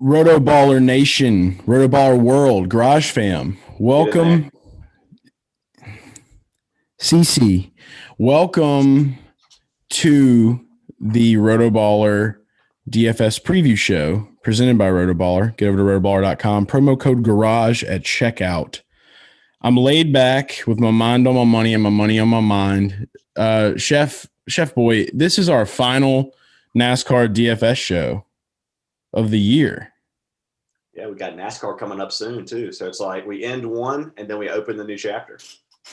RotoBaller Nation, RotoBaller World, Garage Fam. Welcome, CC. Welcome to the RotoBaller DFS preview show presented by RotoBaller. Get over to rotoballer.com. Promo code Garage at checkout. I'm laid back with my mind on my money and my money on my mind. Chef Boy, this is our final NASCAR DFS show of the year. Yeah, we got NASCAR coming up soon too. So it's like we end one and then we open the new chapter.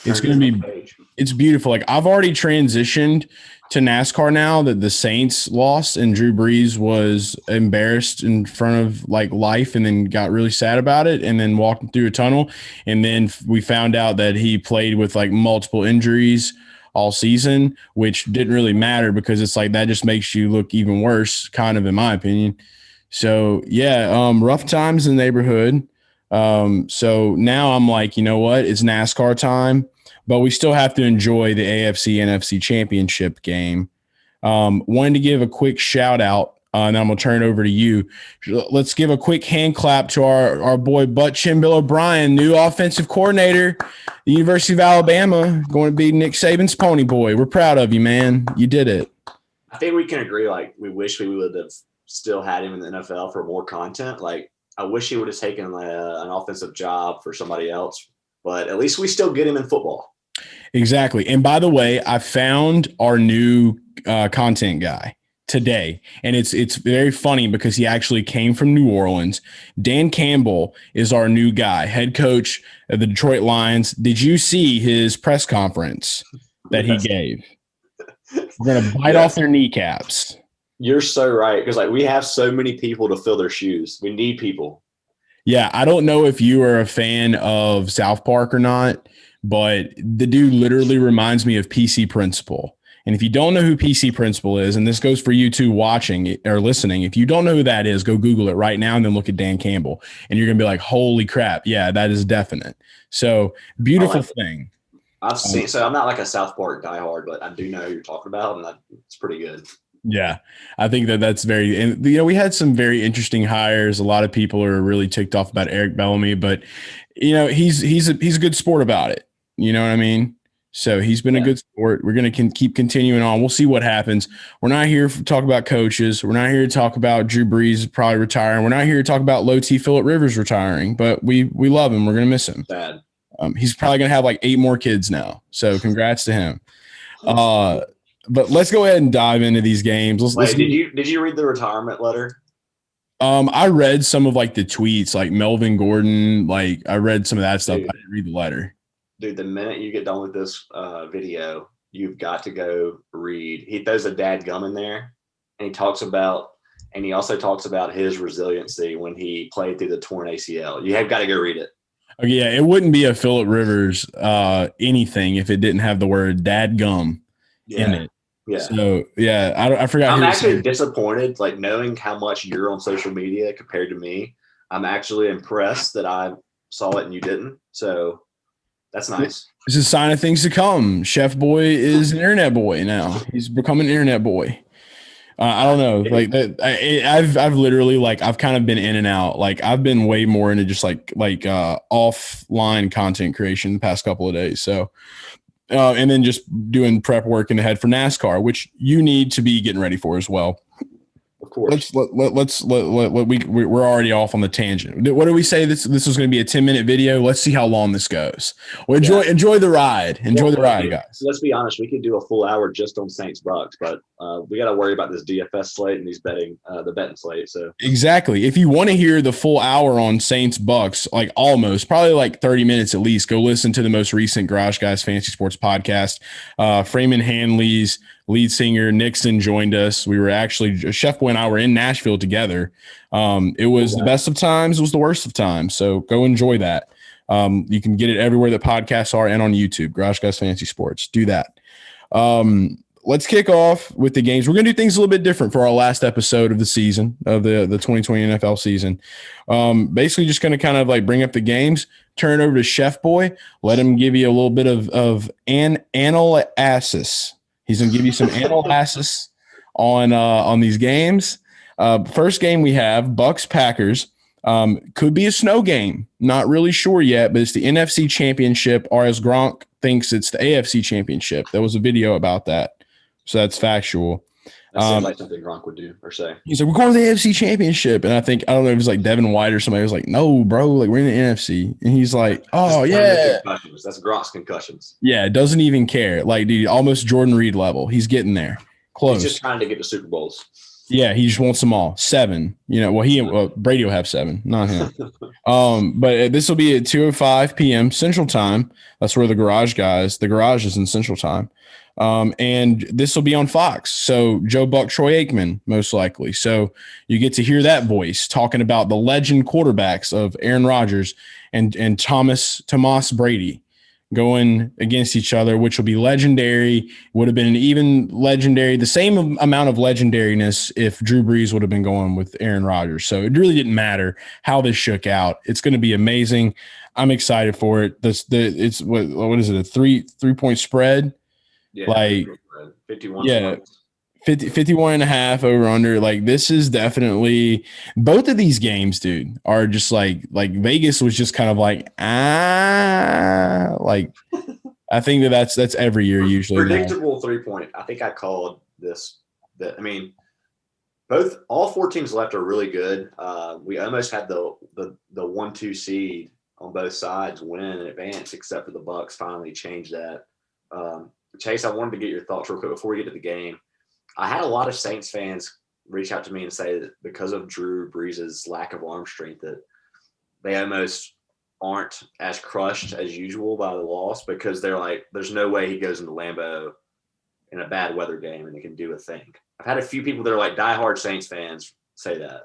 It's going to be, it's beautiful. Like I've already transitioned to NASCAR now that the Saints lost and Drew Brees was embarrassed in front of like life and then got really sad about it and then walked through a tunnel. And then we found out that he played with like multiple injuries all season, which didn't really matter because it's like that just makes you look even worse, kind of, in my opinion. So, yeah, rough times in the neighborhood. So now I'm like, you know what? It's NASCAR time, but we still have to enjoy the AFC NFC championship game. Wanted to give a quick shout out, and I'm going to turn it over to you. Let's give a quick hand clap to our boy Butt Chin Bill O'Brien, new offensive coordinator, the University of Alabama, going to be Nick Saban's pony boy. We're proud of you, man. You did it. I think we can agree, like, we wish we would have still had him in the NFL for more content. Like, I wish he would have taken an offensive job for somebody else, but at least we still get him in football. Exactly. And by the way, I found our new content guy today, and it's very funny because he actually came from New Orleans. Dan Campbell is our new guy, head coach of the Detroit Lions. Did you see his press conference that he gave? We're going to bite off their kneecaps. You're so right, because like we have so many people to fill their shoes. We need people. Yeah, I don't know if you are a fan of South Park or not, but the dude literally reminds me of PC Principal. And if you don't know who PC Principal is, and this goes for you too watching or listening, if you don't know who that is, go Google it right now and then look at Dan Campbell. And you're going to be like, holy crap, yeah, that is definite. So beautiful thing. I've seen, so I'm not like a South Park diehard, but I do know who you're talking about, and it's pretty good. Yeah, I think that's very, and you know, we had some very interesting hires. A lot of people are really ticked off about Eric Bellamy, but you know, he's a good sport about it. You know what I mean? So he's been a good sport. We're going to keep continuing on. We'll see what happens. We're not here to talk about coaches. We're not here to talk about Drew Brees probably retiring. We're not here to talk about Low T Phillip Rivers retiring, but we love him. We're going to miss him. Bad. He's probably going to have like 8 more kids now. So congrats to him. But let's go ahead and dive into these games. Did you read the retirement letter? I read some of like the tweets, like Melvin Gordon. Like I read some of that stuff. Dude, I didn't read the letter. Dude, the minute you get done with this video, you've got to go read. He throws a dad gum in there, and he also talks about his resiliency when he played through the torn ACL. You have got to go read it. Okay, yeah, it wouldn't be a Phillip Rivers anything if it didn't have the word dad gum in it. Yeah. So yeah, I forgot. I'm actually disappointed, like knowing how much you're on social media compared to me. I'm actually impressed that I saw it and you didn't. So that's nice. It's a sign of things to come. Chef Boy is an internet boy now. He's become an internet boy. I don't know, like that. I've literally like I've kind of been in and out. Like I've been way more into just like offline content creation the past couple of days. So. And then just doing prep work in the head for NASCAR, which you need to be getting ready for as well. Of course. We're already off on the tangent. What do we say? This was going to be a 10-minute video. Let's see how long this goes. Well, enjoy the ride. Enjoy the ride, guys. Let's be honest. We could do a full hour just on Saints Bucks, but we got to worry about this DFS slate and these betting slate. So exactly. If you want to hear the full hour on Saints Bucks, like probably like 30 minutes at least, go listen to the most recent Garage Guys Fantasy Sports podcast. Freeman Hanley's lead singer Nixon joined us. We were actually, Chef Boy and I were in Nashville together. It was the best of times. It was the worst of times. So go enjoy that. You can get it everywhere that podcasts are and on YouTube, Garage Guys Fantasy Sports. Do that. Let's kick off with the games. We're going to do things a little bit different for our last episode of the season, of the 2020 NFL season. Basically just going to kind of like bring up the games, turn it over to Chef Boy, let him give you a little bit of analysis. He's going to give you some analysis on these games. First game we have Bucks Packers. Could be a snow game. Not really sure yet, but it's the NFC Championship, or as Gronk thinks it's the AFC Championship. There was a video about that, so that's factual. That seems like something Gronk would do or say. He's like, we're going to the AFC Championship. And I don't know if it was like Devin White or somebody was like, no, bro, like we're in the NFC. And he's like, oh, yeah. That's Gronk's concussions. Yeah, doesn't even care. Like, dude, almost Jordan Reed level. He's getting there. Close. He's just trying to get to Super Bowls. Yeah, he just wants them all. 7. Brady will have 7, not him. But this will be at 2:05 p.m. Central Time. That's where the garage is in Central Time. And this will be on Fox. So Joe Buck, Troy Aikman, most likely. So you get to hear that voice talking about the legend quarterbacks of Aaron Rodgers and Thomas Brady going against each other, which will be legendary. Would have been an even legendary, the same amount of legendariness if Drew Brees would have been going with Aaron Rodgers. So it really didn't matter how this shook out. It's going to be amazing. I'm excited for it. It's what is it? A 3-point spread? Yeah, like 51. Yeah, 51 and a half over under. Like, this is definitely, both of these games, dude, are just like Vegas was just kind of like, like I think that's every year usually. Predictable 3-point. I think I called this. All 4 teams left are really good. We almost had the 1-2 seed on both sides win and advance, except for the Bucks finally changed that. Chase, I wanted to get your thoughts real quick before we get to the game. I had a lot of Saints fans reach out to me and say that because of Drew Brees' lack of arm strength, that they almost aren't as crushed as usual by the loss, because they're like, there's no way he goes into Lambeau in a bad weather game and he can do a thing. I've had a few people that are like diehard Saints fans say that.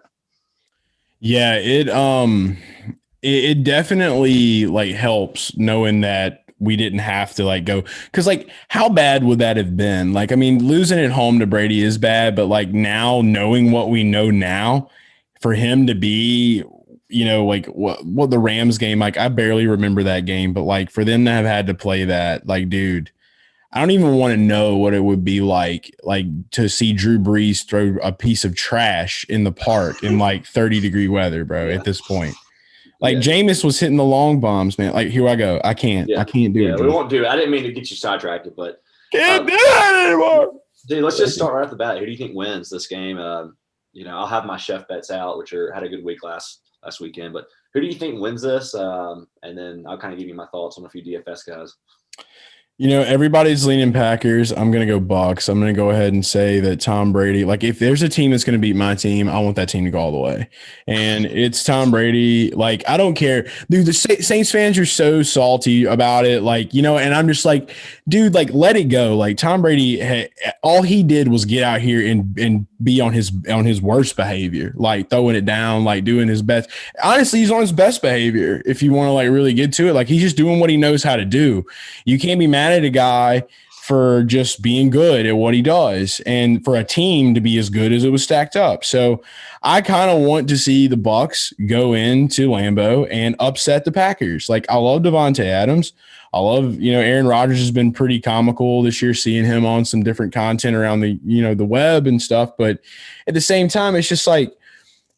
Yeah, it definitely like helps knowing that we didn't have to like go, because like how bad would that have been? Like, I mean, losing at home to Brady is bad, but like now knowing what we know now, for him to be, like what the Rams game, like I barely remember that game, but like for them to have had to play that, like, dude, I don't even want to know what it would be like to see Drew Brees throw a piece of trash in the park in like 30-degree weather, bro, at this point. Like, Jameis was hitting the long bombs, man. Like, here I go. I can't do it. We won't do it. I didn't mean to get you sidetracked, but can't do it anymore. Dude, let's just start right off the bat. Who do you think wins this game? I'll have my chef bets out, which had a good week last weekend. But who do you think wins this? And then I'll kind of give you my thoughts on a few DFS guys. Everybody's leaning Packers. I'm going to go Bucks. I'm going to go ahead and say that Tom Brady, like if there's a team that's going to beat my team, I want that team to go all the way. And it's Tom Brady. Like, I don't care. Dude, the Saints fans are so salty about it. Like, and I'm just like, dude, like, let it go. Like, Tom Brady, all he did was get out here and be on his worst behavior, like throwing it down, like doing his best. Honestly, he's on his best behavior. If you want to like really get to it, like he's just doing what he knows how to do. You can't be mad at a guy for just being good at what he does, and for a team to be as good as it was stacked up. So I kind of want to see the Bucks go into Lambeau and upset the Packers. Like, I love Devontae Adams. I love, Aaron Rodgers has been pretty comical this year, seeing him on some different content around the, the web and stuff. But at the same time, it's just like,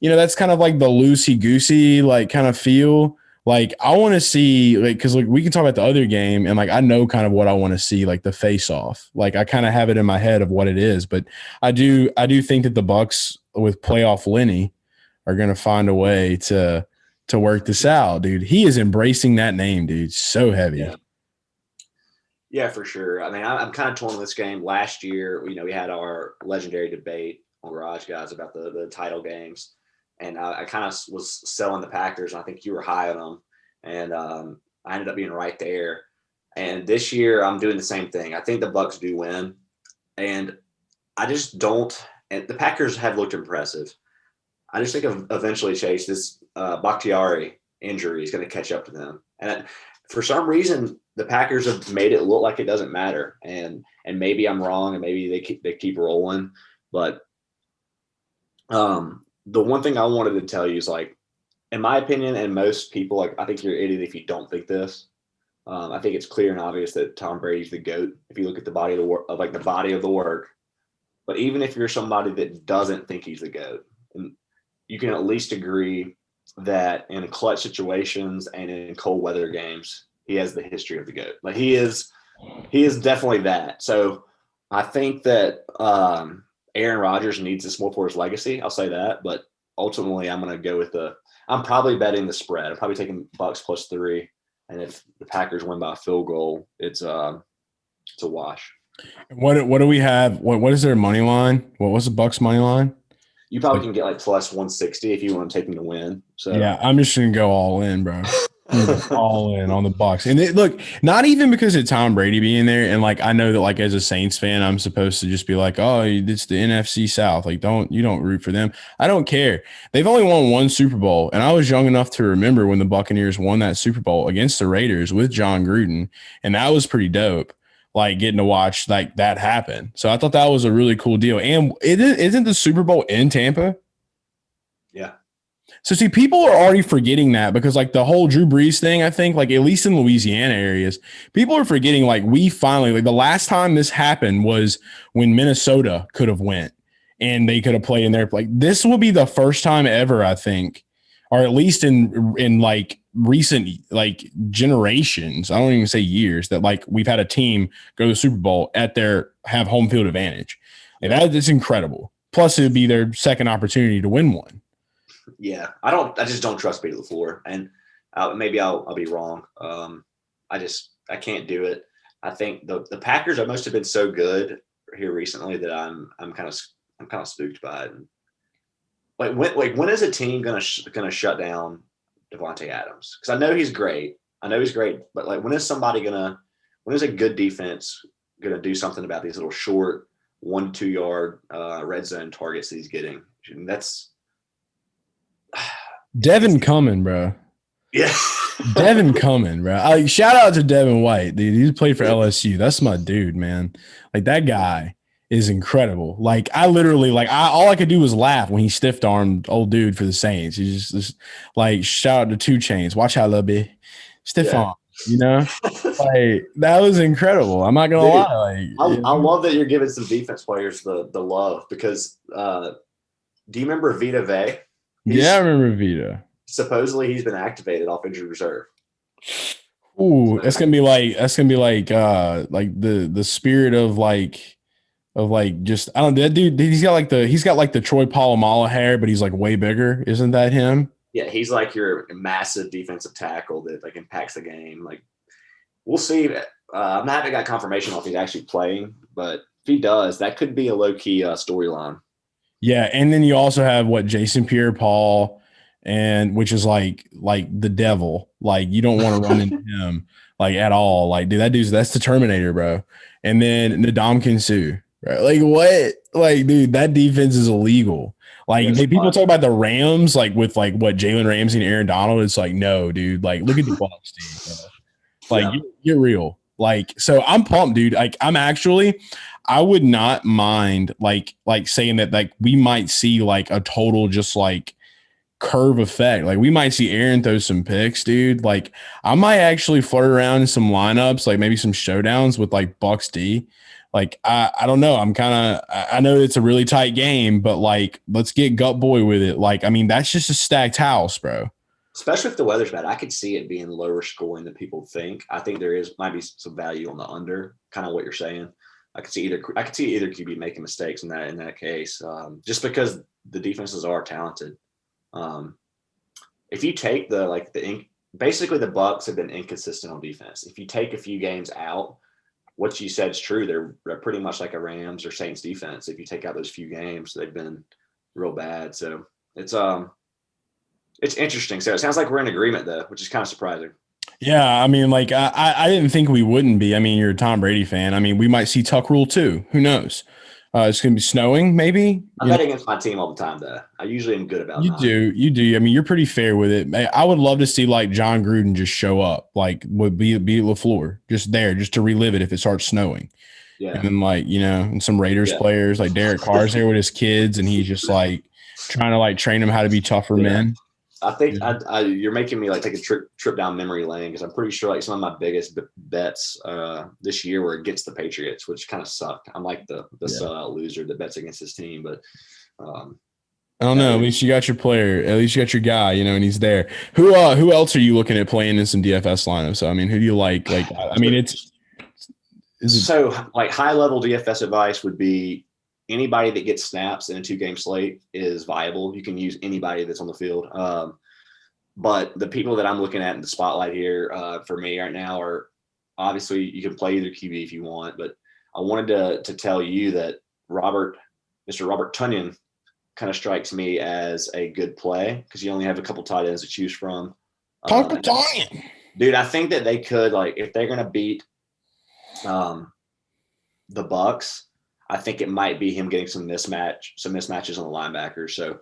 that's kind of like the loosey-goosey, like, kind of feel. Like, I want to see, like, because like we can talk about the other game, and like I know kind of what I want to see, like the face-off. Like, I kind of have it in my head of what it is, but I do think that the Bucks with playoff Lenny are going to find a way to work this out, dude. He is embracing that name, dude. So heavy. Yeah, for sure. I mean, I'm kind of torn on this game. Last year, we had our legendary debate on Garage Guys about the title games. And I kind of was selling the Packers, and I think you were high on them. And I ended up being right there. And this year, I'm doing the same thing. I think the Bucks do win. And I just don't – and the Packers have looked impressive. I just think eventually, Chase, this Bakhtiari injury is going to catch up to them. And for some reason, the Packers have made it look like it doesn't matter. And maybe I'm wrong, and maybe they keep rolling. But the one thing I wanted to tell you is, like, in my opinion, and most people, like, I think you're an idiot if you don't think this. I think it's clear and obvious that Tom Brady's the GOAT if you look at the body of the work, like the body of the work. But even if you're somebody that doesn't think he's the GOAT, and you can at least agree that in clutch situations and in cold weather games, he has the history of the GOAT. Like he is definitely that. So I think that Aaron Rodgers needs this more for his legacy. I'll say that, but ultimately I'm going to go with I'm probably betting the spread. I'm probably taking Bucks +3. And if the Packers win by a field goal, it's a wash. What do we have? What is their money line? What was the Bucks money line? You probably can get like +160 if you want to take them to win. So yeah, I'm just gonna go all in, bro. All in on the Bucks. And look, not even because of Tom Brady being there. And like, I know that like as a Saints fan, I'm supposed to just be like, oh, it's the NFC South. Like, you don't root for them. I don't care. They've only won one Super Bowl. And I was young enough to remember when the Buccaneers won that Super Bowl against the Raiders with John Gruden. And that was pretty dope. Like getting to watch like that happen. So I thought that was a really cool deal. And isn't the Super Bowl in Tampa? Yeah. So see, people are already forgetting that because like the whole Drew Brees thing, I think like at least in Louisiana areas, people are forgetting like we finally like the last time this happened was when Minnesota could have went and they could have played in there. Like this will be the first time ever, I think, or at least in like recent like generations. I don't even say years that like we've had a team go to the Super Bowl have home field advantage. Like that's incredible. Plus, it would be their second opportunity to win one. Yeah, I just don't trust Peter LaFleur, and maybe I'll be wrong. I can't do it. I think the Packers almost have been so good here recently that I'm kind of spooked by it. When is a team gonna shut down Devontae Adams? Because I know he's great. But like when is a good defense gonna do something about these little short 1 to 2 yard red zone targets that he's getting? And that's Devin Cumming, bro. Yeah. Devin Cumming, bro. Shout out to Devin White, dude. He's played for LSU. That's my dude, man. Like that guy is incredible. Like I literally, all I could do was laugh when he stiff armed old dude for the Saints. He's just like shout out to 2 Chainz. Watch how love be stiff arm. You know, like that was incredible. I'm not gonna lie. I love that you're giving some defense players the love because do you remember Vita Vea? Yeah, I remember Vita. Supposedly he's been activated off injured reserve. Ooh, that's gonna be like the spirit of just I don't know, that dude. He's got like the Troy Polamalu hair, but he's like way bigger. Isn't that him? Yeah, he's like your massive defensive tackle that like impacts the game. Like we'll see. I haven't got confirmation if he's actually playing, but if he does, that could be a low key storyline. Yeah, and then you also have Jason Pierre-Paul, and which is like the devil. Like you don't want to run into him like at all. Like dude, that's the Terminator, bro. And then Ndamukong Suh, right? Like what? Like dude, that defense is illegal. Like people talk about the Rams, like with like what Jalen Ramsey and Aaron Donald. It's like no, dude. Like look at the Bucs team. Like you're real. Like so, I'm pumped, dude. Like I would not mind like saying that like we might see like a total just like curve effect. Like we might see Aaron throw some picks, dude. Like I might actually flirt around in some lineups, like maybe some showdowns with like Bucks D. Like I don't know. I know it's a really tight game, but like let's get gut boy with it. Like I mean that's just a stacked house, bro. Especially if the weather's bad, I could see it being lower scoring than people think. I think might be some value on the under, kind of what you're saying. I could see either QB making mistakes in that case, just because the defenses are talented. If you take basically the Bucs have been inconsistent on defense. If you take a few games out, what you said is true. They're pretty much like a Rams or Saints defense. If you take out those few games, they've been real bad. So it's interesting. So it sounds like we're in agreement though, which is kind of surprising. Yeah, I mean, like I didn't think we wouldn't be. I mean, you're a Tom Brady fan. I mean, we might see Tuck Rule too. Who knows? It's going to be snowing, maybe. I bet against my team all the time, though. I usually am good about that. You do. I mean, you're pretty fair with it. I would love to see like John Gruden just show up, like would be LaFleur, just there, just to relive it if it starts snowing. Yeah. And then and some Raiders players like Derek Carr's there with his kids, and he's just like trying to like train them how to be tougher men. I think you're making me like take a trip down memory lane because I'm pretty sure like some of my biggest bets this year were against the Patriots, which kind of sucked. I'm like the loser that bets against his team, but I don't know. At least you got your player. At least you got your guy, and he's there. Who else are you looking at playing in some DFS lineups? So, I mean, who do you like? Like, I mean, so like high level DFS advice would be anybody that gets snaps in a 2-game slate is viable. You can use anybody that's on the field. But the people that I'm looking at in the spotlight here for me right now are obviously you can play either QB if you want, but I wanted to tell you that Mr. Robert Tonyan kind of strikes me as a good play because you only have a couple tight ends to choose from. Dude, I think that they could, like, if they're going to beat the Bucks, I think it might be him getting some mismatches on the linebackers. So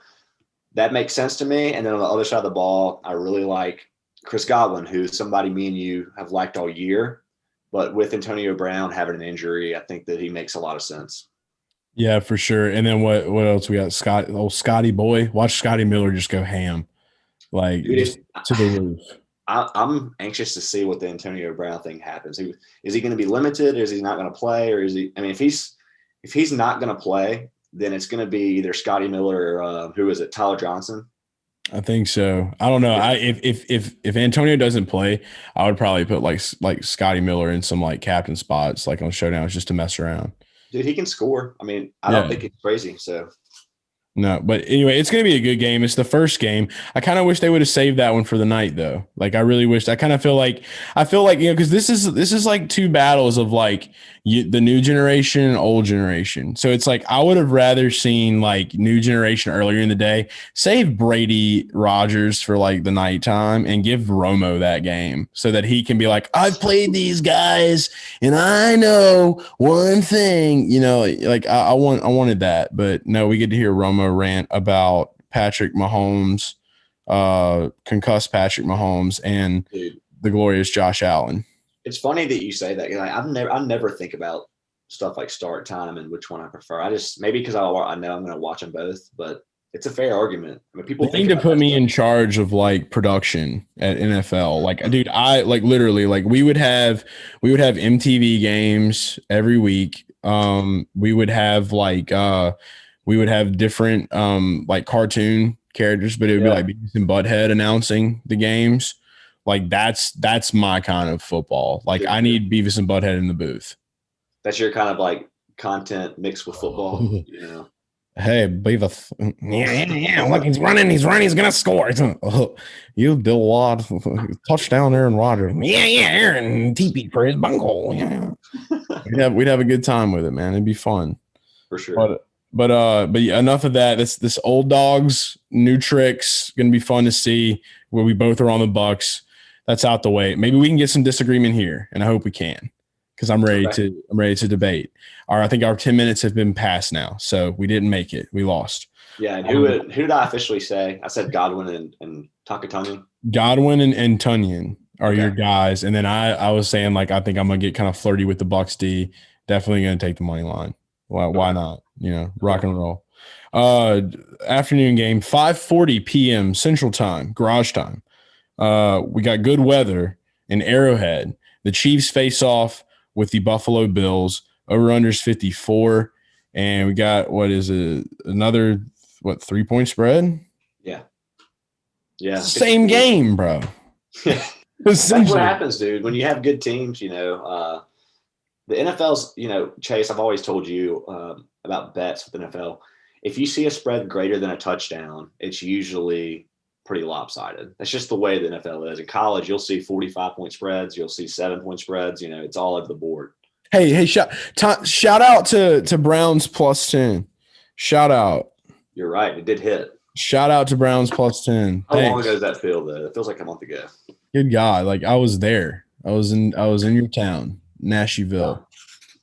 that makes sense to me. And then on the other side of the ball, I really like Chris Godwin, who's somebody me and you have liked all year. But with Antonio Brown having an injury, I think that he makes a lot of sense. Yeah, for sure. And then what else we got? Scotty boy. Watch Scotty Miller just go ham. Like, Dude, just to the roof. I'm anxious to see what the Antonio Brown thing happens. Is he going to be limited? Or is he not going to play? Or is he? I mean, if he's not going to play, then it's going to be either Scotty Miller or who is it? Tyler Johnson. I think so. I don't know. Yeah. If Antonio doesn't play, I would probably put like Scotty Miller in some like captain spots, like on showdowns, just to mess around. Dude, he can score. I mean, I don't think he's crazy. So. No, but anyway, it's going to be a good game. It's the first game. I kind of wish they would have saved that one for the night, though. Like, I really wish. I kind of feel like, because this is like two battles of like the new generation and old generation. So it's like I would have rather seen like new generation earlier in the day, save Brady Rogers for like the nighttime, and give Romo that game so that he can be like, I've played these guys and I know one thing. Like I wanted that, but no, we get to hear Romo rant about Patrick Mahomes, concussed Patrick Mahomes, and the glorious Josh Allen. It's funny that you say that. I never think about stuff like start time and which one I prefer. I just maybe because I know I'm going to watch them both, but it's a fair argument. I mean, people need to put me in charge of like production at NFL. Like, dude, I like literally like we would have MTV games every week. We would have different like cartoon characters, but it would be like Beavis and Butthead announcing the games. Like that's my kind of football. Like I need Beavis and Butthead in the booth. That's your kind of like content mixed with football, Hey, Beavis. Yeah. Look, he's running, he's gonna score. You Bill Watt, touchdown, Aaron Rodgers. Yeah, Aaron TP for his bunghole. Yeah. We'd have a good time with it, man. It'd be fun. For sure. But yeah, enough of that. This old dogs, new tricks, gonna be fun to see where we both are on the Bucks. That's out the way. Maybe we can get some disagreement here, and I hope we can, because I'm ready to debate. I think our 10 minutes have been passed now, so we didn't make it. We lost. Yeah. And who did I officially say? I said Godwin and Tonyan. Godwin and Tonyan are your guys, and then I was saying like I think I'm gonna get kind of flirty with the Bucks D. Definitely gonna take the money line. Why not? Rock and roll. Afternoon game, 5:40 p.m. Central Time, garage time. We got good weather in Arrowhead. The Chiefs face off with the Buffalo Bills. Over-unders 54. And we got, another 3-point spread? Yeah. Yeah. Same game, bro. That's what happens, dude. When you have good teams, the NFL's, Chase, I've always told you about bets with NFL. If you see a spread greater than a touchdown, it's usually pretty lopsided. That's just the way the NFL is. In college, you'll see 45-point spreads. You'll see 7-point spreads. It's all over the board. Hey, shout out to Browns plus 10. Shout out. You're right. It did hit. Shout out to Browns plus 10. How long ago does that feel, though? It feels like a month ago. Good God. Like I was there. I was in your town, Nashville.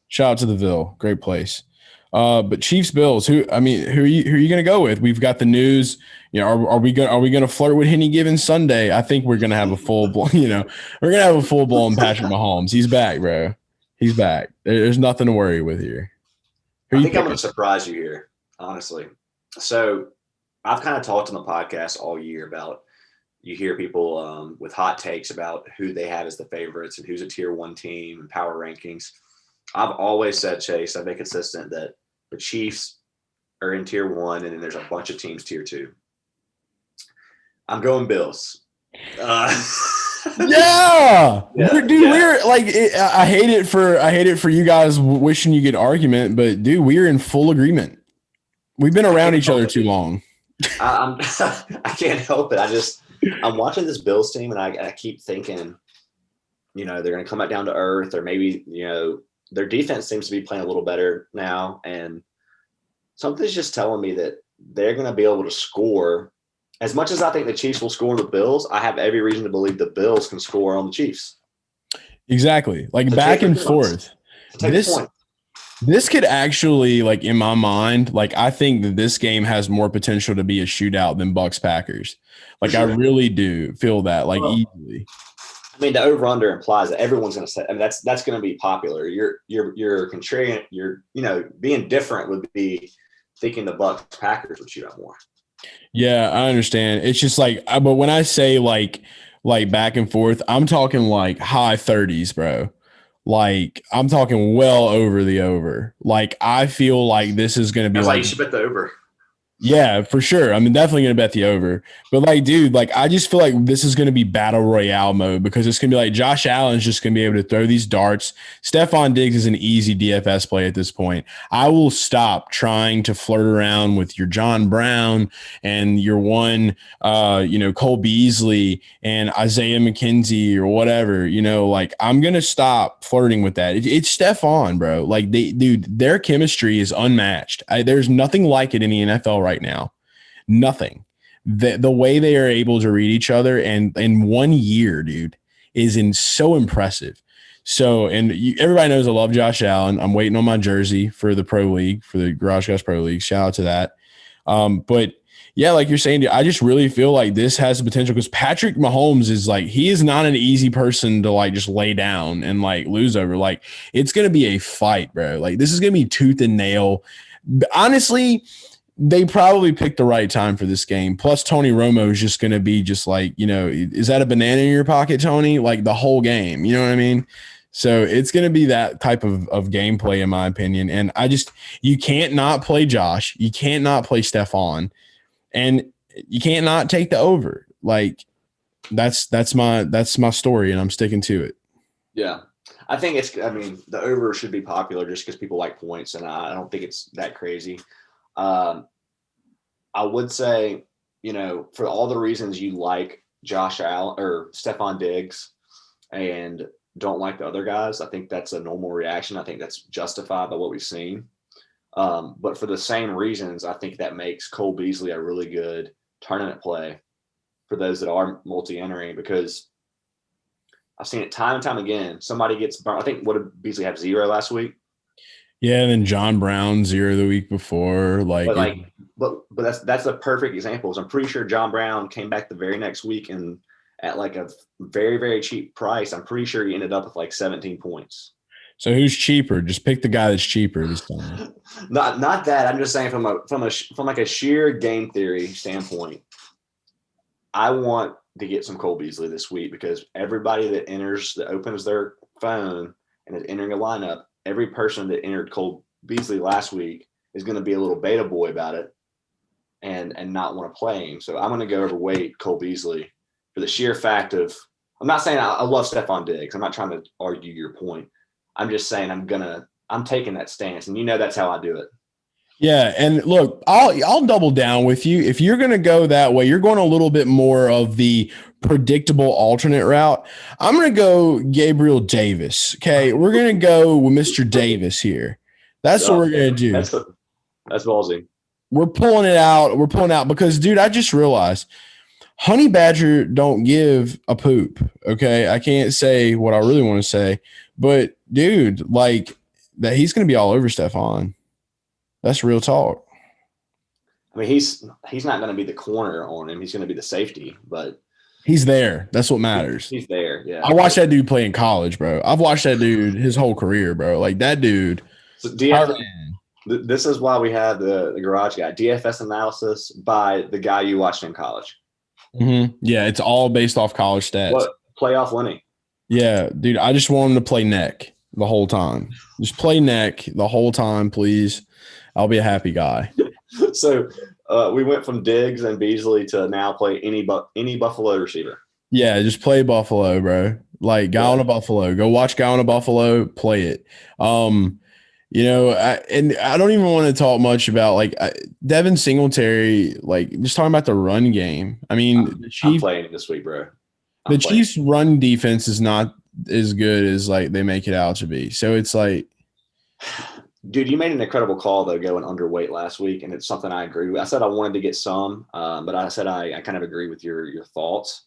Shout out to the Ville. Great place. But Chiefs Bills, who are you gonna go with? We've got the news. Are we gonna flirt with any given Sunday? I think we're gonna have a full blown, we're gonna have a full blown Patrick Mahomes. He's back, bro. He's back. There's nothing to worry with here. I think I'm gonna surprise you here, honestly. So I've kind of talked on the podcast all year about you hear people with hot takes about who they have as the favorites and who's a tier 1 team and power rankings. I've always said, Chase, I've been consistent that the Chiefs are in tier 1, and then there's a bunch of teams tier 2. I'm going Bills. Yeah. We're like, I hate it for you guys wishing you get argument, but dude, we're in full agreement. We've been around each other too long. I can't help it. I'm watching this Bills team, and I keep thinking, they're going to come back down to earth, or maybe, their defense seems to be playing a little better now. And something's just telling me that they're going to be able to score. As much as I think the Chiefs will score on the Bills, I have every reason to believe the Bills can score on the Chiefs. Exactly. Like back and forth. This could actually, like, in my mind, like, I think that this game has more potential to be a shootout than Bucks Packers. Like, sure. I really do feel that, like, easily. I mean, the over/under implies that everyone's going to say. I mean, that's going to be popular. You're contrarian. Being different would be thinking the Bucks Packers would shoot out more. Yeah, I understand. It's just like, but when I say like back and forth, I'm talking like high 30s, bro. Like, I'm talking well over the over. Like, I feel like this is going to be like you should bet the over. Yeah, for sure. I mean, definitely going to bet the over. But, like, dude, like, I just feel like this is going to be battle royale mode, because it's going to be like Josh Allen's just going to be able to throw these darts. Stephon Diggs is an easy DFS play at this point. I will stop trying to flirt around with your John Brown and your one, Cole Beasley and Isaiah McKenzie or whatever. Like, I'm going to stop flirting with that. It's Stephon, bro. Like, their chemistry is unmatched. There's nothing like it in the NFL right now. Nothing. The way they are able to read each other and in 1 year, dude, is so impressive. So, and everybody knows I love Josh Allen. I'm waiting on my jersey for the Pro League, for the Garage Guys Pro League. Shout out to that. But yeah, like you're saying, dude, I just really feel like this has the potential, because Patrick Mahomes is like, he is not an easy person to like just lay down and like lose over. Like, it's going to be a fight, bro. Like, this is going to be tooth and nail. Honestly, they probably picked the right time for this game. Plus, Tony Romo is just going to be just like, is that a banana in your pocket, Tony? Like, the whole game, you know what I mean? So it's going to be that type of gameplay, in my opinion. And you can't not play Josh. You can't not play Stephon. And you can't not take the over. Like, that's my story, and I'm sticking to it. Yeah. I think the over should be popular just because people like points, and I don't think it's that crazy. I would say, for all the reasons you like Josh Allen or Stephon Diggs and don't like the other guys, I think that's a normal reaction. I think that's justified by what we've seen. But for the same reasons, I think that makes Cole Beasley a really good tournament play for those that are multi-entering, because I've seen it time and time again. Somebody gets burnt. I think, what did Beasley have, 0 last week? Yeah, and then John Brown 0 the week before. But that's a perfect example. I'm pretty sure John Brown came back the very next week, and at like a very, very cheap price, I'm pretty sure he ended up with like 17 points. So who's cheaper? Just pick the guy that's cheaper this time. Not that. I'm just saying from like a sheer game theory standpoint, I want to get some Cole Beasley this week, because everybody that opens their phone and is entering a lineup, every person that entered Cole Beasley last week is going to be a little beta boy about it and not want to play him. So I'm going to go overweight Cole Beasley for the sheer fact of, I'm not saying I love Stephon Diggs. I'm not trying to argue your point. I'm just saying I'm taking that stance, and that's how I do it. Yeah, and look, I'll double down with you. If you're going to go that way, you're going a little bit more of the predictable alternate route. I'm going to go Gabriel Davis. Okay, we're going to go with Mr. Davis here. That's what we're going to do. That's ballsy. We're pulling it out. We're pulling out because, dude, I just realized Honey Badger don't give a poop. Okay, I can't say what I really want to say, but dude, like that, he's going to be all over Stephon. That's real talk. I mean, he's not going to be the corner on him. He's going to be the safety, but he's there. That's what matters. He's there. Yeah. I watched that dude play in college, bro. I've watched that dude his whole career, bro. Like that dude. So this is why we have the Garage Guy DFS analysis by the guy you watched in college. Mm-hmm. Yeah, it's all based off college stats. What playoff winning? Yeah, dude. I just want him to play neck the whole time. Just play neck the whole time, please. I'll be a happy guy. So we went from Diggs and Beasley to now play any Buffalo receiver. Yeah, just play Buffalo, bro. Like guy on a Buffalo. Go watch guy on a Buffalo. Play it. And I don't even want to talk much about Devin Singletary. Like just talking about the run game. I mean, I'm playing this week, bro. The Chiefs' run defense is not as good as like they make it out to be. So it's like, dude, you made an incredible call though, going underweight last week, and it's something I agree with. I said I wanted to get some, but I said I kind of agree with your thoughts.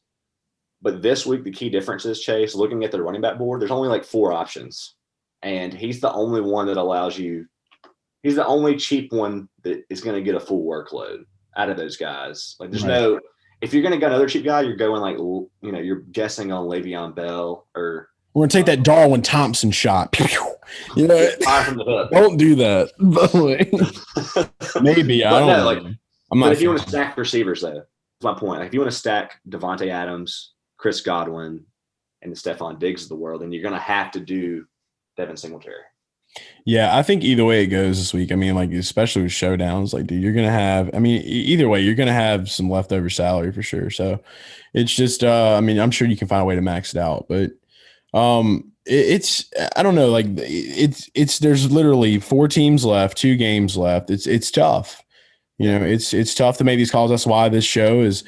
But this week, the key difference is, Chase, looking at the running back board, there's only like 4 options, and he's the only one that allows you. He's the only cheap one that is going to get a full workload out of those guys. Like, there's no. If you're going to go another cheap guy, you're going like, you're guessing on Le'Veon Bell or. We're going to take that Darwin Thompson shot. You know, fire from the hook. Don't do that. Maybe. I don't know. I'm not. But if you want to stack receivers, though, that's my point. Like, if you want to stack Devontae Adams, Chris Godwin, and the Stephon Diggs of the world, then you're going to have to do Devin Singletary. Yeah, I think either way it goes this week. I mean, like, especially with showdowns, like, dude, you're going to have, I mean, either way, you're going to have some leftover salary for sure. So it's just, I mean, I'm sure you can find a way to max it out, but it's, I don't know, like it's, there's literally 4 teams left, 2 games left. It's tough. You know, it's tough to make these calls. That's why this show is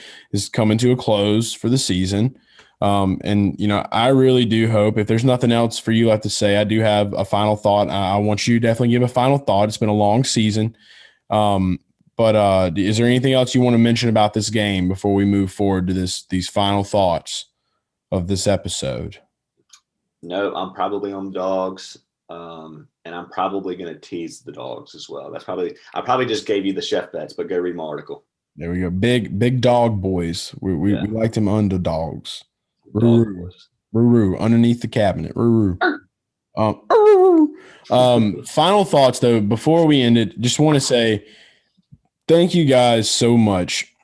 coming to a close for the season. And, you know, I really do hope, if there's nothing else for you left to say, I do have a final thought. I want you to definitely give a final thought. It's been a long season. But is there anything else you want to mention about this game before we move forward to these final thoughts of this episode? No, I'm probably on the dogs. And I'm probably going to tease the dogs as well. I probably just gave you the chef bets, but go read my article. There we go. Big dog boys. We like them underdogs. Roo, underneath the cabinet. Roo. Final thoughts though, before we end it, just want to say thank you guys so much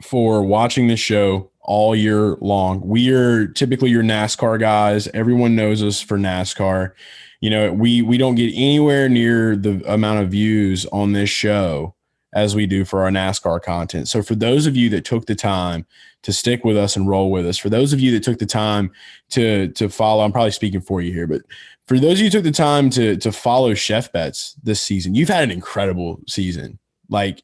for watching this show all year long. We are typically your NASCAR guys. Everyone knows us for NASCAR. You know, we don't get anywhere near the amount of views on this show as we do for our NASCAR content. So for those of you that took the time to stick with us and roll with us, for those of you that took the time to follow, I'm probably speaking for you here, but for those of you who took the time to follow Chef Bets this season, you've had an incredible season. Like,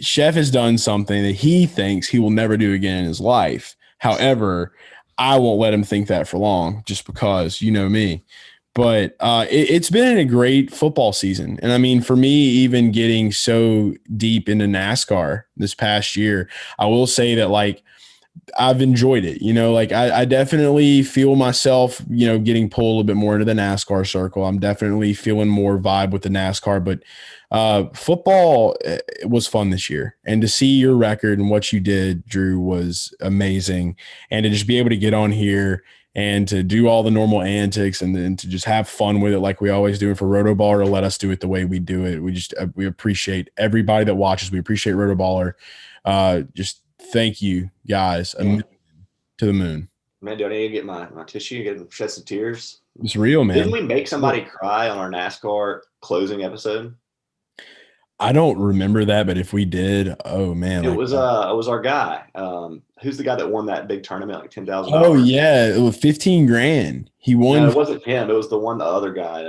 Chef has done something that he thinks he will never do again in his life. However, I won't let him think that for long, just because you know me. But it's been a great football season. And I mean, for me, even getting so deep into NASCAR this past year, I will say that, like, I've enjoyed it. You know, like I definitely feel myself, you know, getting pulled a little bit more into the NASCAR circle. I'm definitely feeling more vibe with the NASCAR, but football was fun this year. And to see your record and what you did, Drew, was amazing. And to just be able to get on here and to do all the normal antics and then to just have fun with it like we always do. And for RotoBaller to let us do it the way we do it, we appreciate everybody that watches. We appreciate RotoBaller. Just thank you guys to the moon. Man, do I need to get my tissue, get shed some tears? It's real, man. Didn't we make somebody cry on our NASCAR closing episode? I don't remember that, but if we did, oh man, it was our guy. Who's the guy that won that big tournament, like $10,000? Oh yeah, it was $15,000. He won. No, it wasn't him. It was the other guy.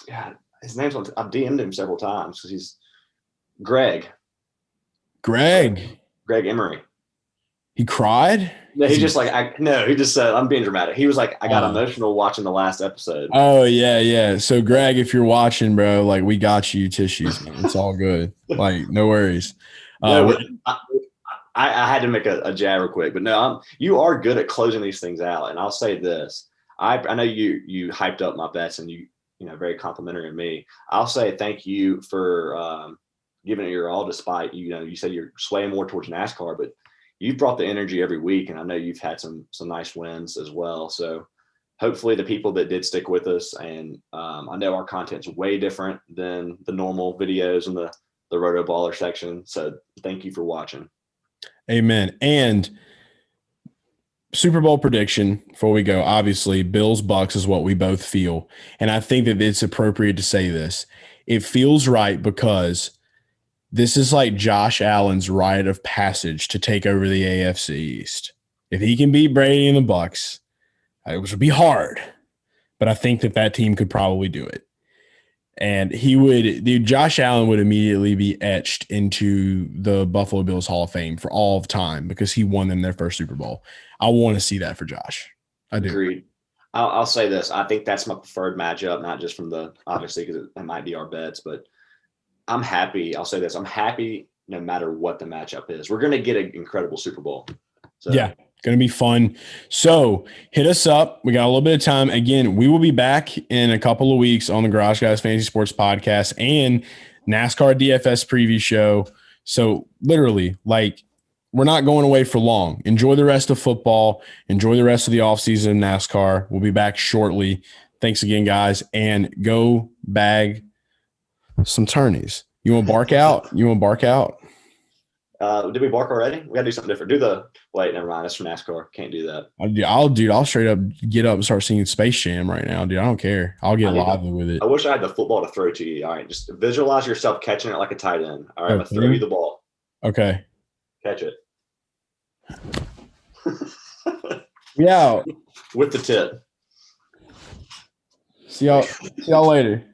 God, his name's on. I've DM'd him several times because he's Greg Emery. He cried? No, he just he just said, I'm being dramatic. He was like, I got emotional watching the last episode. Oh, yeah. So, Greg, if you're watching, bro, like, we got you tissues, man. It's all good. Like, no worries. I had to make a jab real quick, but no, you are good at closing these things out. And I'll say this. I know you hyped up my bets and you very complimentary of me. I'll say thank you for giving it your all, despite, you said you're swaying more towards NASCAR, but you've brought the energy every week, and I know you've had some nice wins as well. So hopefully the people that did stick with us, and I know our content's way different than the normal videos in the RotoBaller section. So thank you for watching. Amen. And Super Bowl prediction before we go. Obviously, Bills-Bucks is what we both feel. And I think that it's appropriate to say this. It feels right because This is like Josh Allen's rite of passage to take over the AFC East. If he can beat Brady and the Bucks, which would be hard, but I think that team could probably do it. And Josh Allen would immediately be etched into the Buffalo Bills Hall of Fame for all of time because he won them their first Super Bowl. I want to see that for Josh. I do. Agreed. I'll say this. I think that's my preferred matchup, not just from obviously because it might be our bets, but I'm happy. I'll say this. I'm happy no matter what the matchup is. We're going to get an incredible Super Bowl. So. Yeah, going to be fun. So hit us up. We got a little bit of time. Again, we will be back in a couple of weeks on the Garage Guys Fantasy Sports Podcast and NASCAR DFS preview show. So literally, we're not going away for long. Enjoy the rest of football. Enjoy the rest of the offseason in NASCAR. We'll be back shortly. Thanks again, guys. And go bag some turnies. You want to bark out? Did we bark already? We got to do something different. Wait, never mind. That's from NASCAR. Can't do that. I'll straight up get up and start singing Space Jam right now, dude. I don't care. I'll get lively with it. I wish I had the football to throw to you. All right, just visualize yourself catching it like a tight end. All right, I'm going to throw you the ball. Okay. Catch it. Yeah. With the tip. See y'all later.